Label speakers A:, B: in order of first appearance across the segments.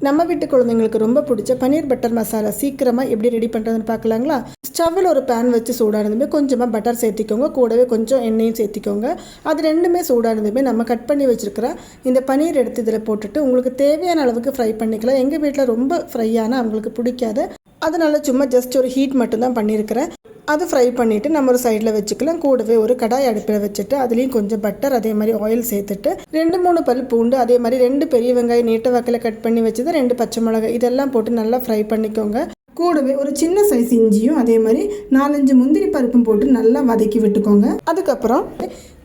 A: நம்ம வீட்டு குழந்தைங்களுக்கு ரொம்ப பிடிச்ச பன்னீர் பட்டர் மசாலா சீக்கிரமாக எப்படி ரெடி பண்ணுறதுன்னு பார்க்கலாங்களா. ஸ்டவ்வில் ஒரு பேன் வச்சு சூடானதுமே கொஞ்சமாக பட்டர் சேர்த்திக்கோங்க, கூடவே கொஞ்சம் எண்ணெயும் சேர்த்திக்கோங்க. அது ரெண்டுமே சூடானதுமே நம்ம கட் பண்ணி வச்சுருக்கிற இந்த பன்னீர் எடுத்து இதில் போட்டுட்டு உங்களுக்கு தேவையான அளவுக்கு ஃப்ரை பண்ணிக்கலாம். எங்கள் வீட்டில் ரொம்ப ஃப்ரையான அவங்களுக்கு பிடிக்காது, அதனால சும்மா ஜஸ்ட் ஒரு ஹீட் மட்டும்தான் பண்ணியிருக்கிறேன். அது ஃப்ரை பண்ணிவிட்டு நம்ம ஒரு சைடில் வச்சுக்கலாம். கூடவே ஒரு கடாய் அடுப்பில் வச்சுட்டு அதுலேயும் கொஞ்சம் பட்டர் அதே மாதிரி ஆயில் சேர்த்துட்டு 2-3 பல் பூண்டு, அதே மாதிரி 2 பெரிய வெங்காயம் நீட்ட வாக்கில் கட் பண்ணி வச்சது, 2 பச்சை மிளகாய் இதெல்லாம் போட்டு நல்லா ஃப்ரை பண்ணிக்கோங்க. கூடவே ஒரு சின்ன சைஸ் இஞ்சியும் அதே மாதிரி 4-5 முந்திரி பருப்பும் போட்டு நல்லா வதக்கி விட்டுக்கோங்க. அதுக்கப்புறம்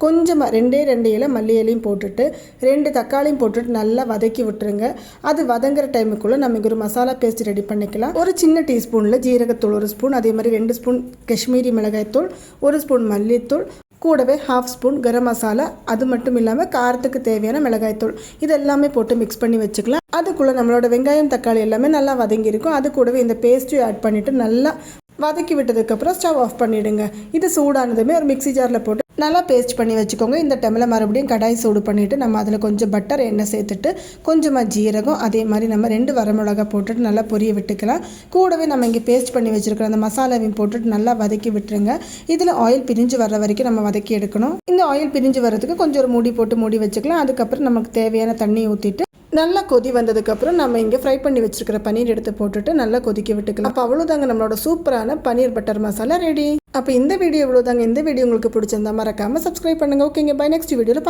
A: கொஞ்சமாக 2 இலை மல்லி இலையும் போட்டுட்டு 2 தக்காளியும் போட்டுட்டு நல்லா வதக்கி விட்டுருங்க. அது வதங்குற டைமுக்குள்ளே நம்ம ஒரு மசாலா பேஸ்ட் ரெடி பண்ணிக்கலாம். ஒரு சின்ன டீஸ்பூனில் ஜீரகத்தூள் 1 ஸ்பூன், அதே மாதிரி 2 ஸ்பூன் காஷ்மீரி மிளகாய்த்தூள், 1 ஸ்பூன் மல்லித்தூள், கூடவே 1/2 ஸ்பூன் கரம் மசாலா, அது மட்டும் இல்லாமல் காரத்துக்கு தேவையான மிளகாய்த்தூள், இது எல்லாமே போட்டு மிக்ஸ் பண்ணி வச்சுக்கலாம். அதுக்குள்ளே நம்மளோட வெங்காயம் தக்காளி எல்லாமே நல்லா வதங்கியிருக்கும். அது கூடவே இந்த பேஸ்ட்டையும் ஆட் பண்ணிவிட்டு நல்லா வதக்கி விட்டதுக்கப்புறம் ஸ்டவ் ஆஃப் பண்ணிவிடுங்க. இது சூடானதுமே ஒரு மிக்ஸி ஜாரில் போட்டு நல்லா பேஸ்ட் பண்ணி வச்சுக்கோங்க. இந்த டைமில் மறுபடியும் கடாய் சூடு பண்ணிவிட்டு நம்ம அதில் கொஞ்சம் பட்டர் எண்ணெய் சேர்த்துட்டு கொஞ்சமாக ஜீரகம், அதே மாதிரி நம்ம 2 வரமிளகா போட்டுட்டு நல்லா பொரிய விட்டுக்கலாம். கூடவே நம்ம இங்கே பேஸ்ட் பண்ணி வச்சுருக்கிற அந்த மசாலாவையும் போட்டுட்டு நல்லா வதக்கி விட்டுருங்க. இதில் ஆயில் பிரிஞ்சு வர்ற வரைக்கும் நம்ம வதக்கி எடுக்கணும். இந்த ஆயில் பிரிஞ்சு வர்றதுக்கு கொஞ்சம் ஒரு மூடி போட்டு மூடி வச்சுக்கலாம். அதுக்கப்புறம் நமக்கு தேவையான தண்ணி ஊற்றிட்டு நல்லா கொதி வந்ததுக்கப்புறம் நம்ம இங்கே ஃப்ரை பண்ணி வச்சுருக்கிற பன்னீர் எடுத்து போட்டுட்டு நல்லா கொதிக்க விட்டுக்கலாம். அப்போ அவ்வளோதாங்க, நம்மளோட சூப்பரான பன்னீர் பட்டர் மசாலா ரெடி. அப்போ இந்த வீடியோ இவ்வளோதாங்க. இந்த வீடியோ உங்களுக்கு பிடிச்சிருந்தா மறக்காமல் சப்ஸ்கிரைப் பண்ணுங்கள். ஓகேங்க, பை. நெக்ஸ்ட் வீடியோவில்